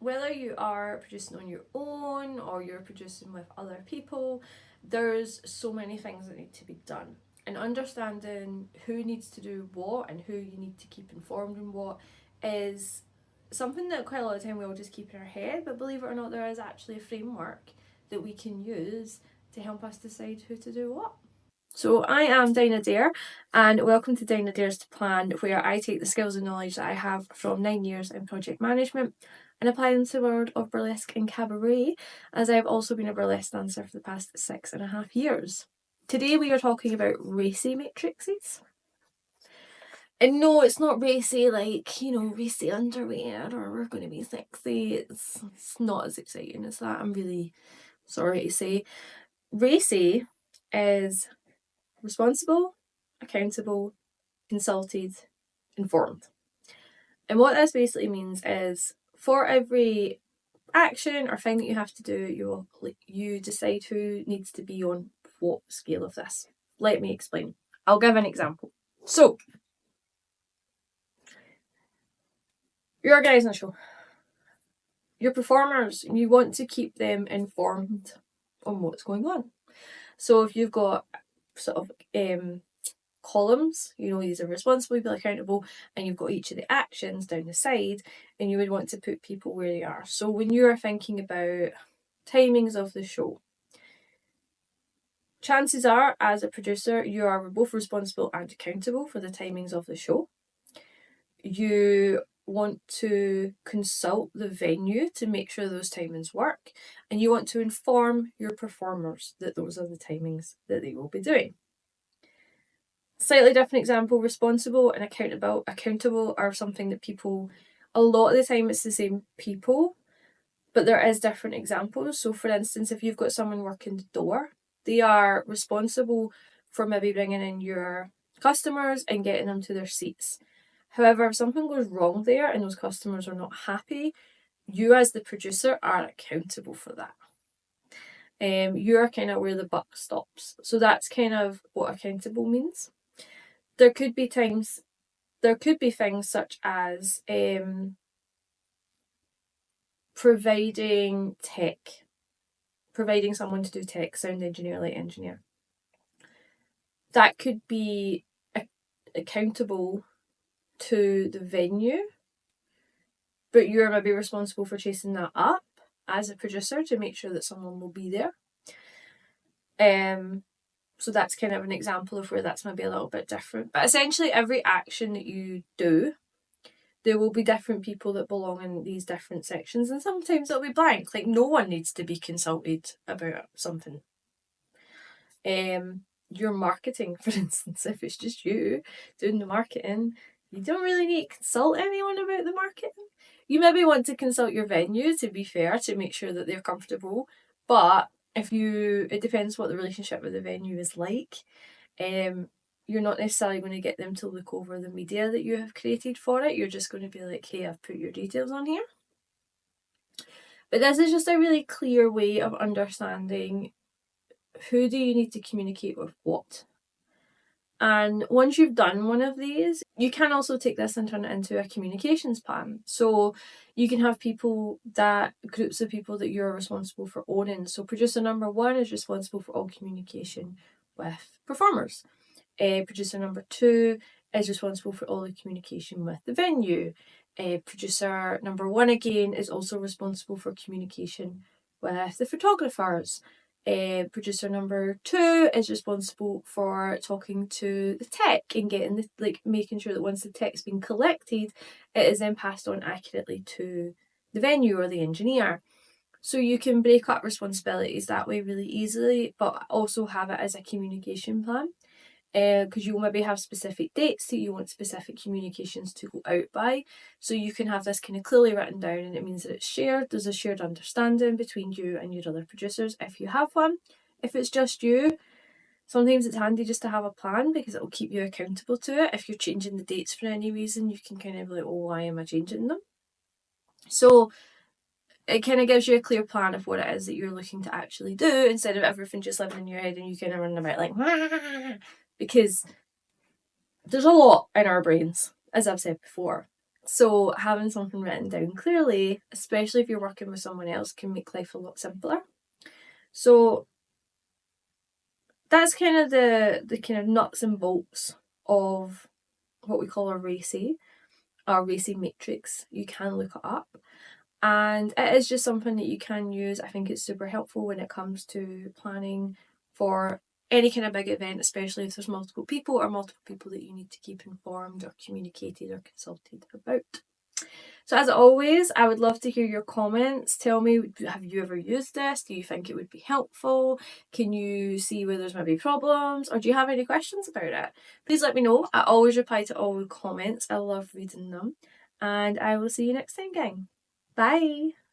Whether you are producing on your own or you're producing with other people, there's so many things that need to be done. And understanding who needs to do what and who you need to keep informed on what is something that quite a lot of time we all just keep in our head, but believe it or not, there is actually a framework that we can use to help us decide who to do what. So I am Dinah Dare, and welcome to Dinah Dares to Plan, where I take the skills and knowledge that I have from 9 years in project management and apply them to the world of burlesque and cabaret, as I've also been a burlesque dancer for the past 6.5 years. Today we are talking about racy matrices. And no, it's not racy like, racy underwear or we're going to be sexy. It's not as exciting as that, I'm really sorry to say. Racy is responsible, accountable, consulted, informed. And what this basically means is for every action or thing that you have to do, you decide who needs to be on what scale of this. Let me explain. I'll give an example. So, you're organising a show. Your performers, you want to keep them informed on what's going on. So if you've got sort of columns, these are responsible, people accountable, and you've got each of the actions down the side, and you would want to put people where they are. So when you are thinking about timings of the show, chances are, as a producer, you are both responsible and accountable for the timings of the show. You want to consult the venue to make sure those timings work, and you want to inform your performers that those are the timings that they will be doing. Slightly different example, responsible and accountable are something that people, a lot of the time it's the same people, but there is different examples. So for instance, if you've got someone working the door, they are responsible for maybe bringing in your customers and getting them to their seats. However, if something goes wrong there and those customers are not happy, you as the producer are accountable for that. You're kind of where the buck stops. So that's kind of what accountable means. There could be things such as providing someone to do tech, sound engineer, light engineer. That could be accountable to the venue, but you're maybe responsible for chasing that up as a producer to make sure that someone will be there. So that's kind of an example of where that's maybe a little bit different. But essentially every action that you do, there will be different people that belong in these different sections, and sometimes it'll be blank. Like no one needs to be consulted about something. Your marketing, for instance, if it's just you doing the marketing, you don't really need to consult anyone about the marketing. You maybe want to consult your venue, to be fair, to make sure that they're comfortable. But it depends what the relationship with the venue is like. You're not necessarily going to get them to look over the media that you have created for it. You're just going to be like, hey, I've put your details on here. But this is just a really clear way of understanding who do you need to communicate with what. And once you've done one of these, you can also take this and turn it into a communications plan. So you can have groups of people that you're responsible for owning. So producer number 1 is responsible for all communication with performers. Producer number 2 is responsible for all the communication with the venue. Producer number 1 again is also responsible for communication with the photographers. Producer number 2 is responsible for talking to the tech and getting making sure that once the tech's been collected, it is then passed on accurately to the venue or the engineer. So you can break up responsibilities that way really easily, but also have it as a communication plan. Because you'll maybe have specific dates that you want specific communications to go out by. So you can have this kind of clearly written down, and it means that it's shared. There's a shared understanding between you and your other producers if you have one. If it's just you, sometimes it's handy just to have a plan because it will keep you accountable to it. If you're changing the dates for any reason, you can kind of be like, oh, why am I changing them? So it kind of gives you a clear plan of what it is that you're looking to actually do, instead of everything just living in your head and you kind of running about like, wah! Because there's a lot in our brains, as I've said before. So having something written down clearly, especially if you're working with someone else, can make life a lot simpler. So that's kind of the kind of nuts and bolts of what we call a RACI, our RACI matrix. You can look it up. And it is just something that you can use. I think it's super helpful when it comes to planning for any kind of big event, especially if there's multiple people or multiple people that you need to keep informed or communicated or consulted about. So as always, I would love to hear your comments. Tell me, have you ever used this? Do you think it would be helpful? Can you see where there's maybe problems? Or do you have any questions about it? Please let me know. I always reply to all the comments. I love reading them. And I will see you next time, gang. Bye!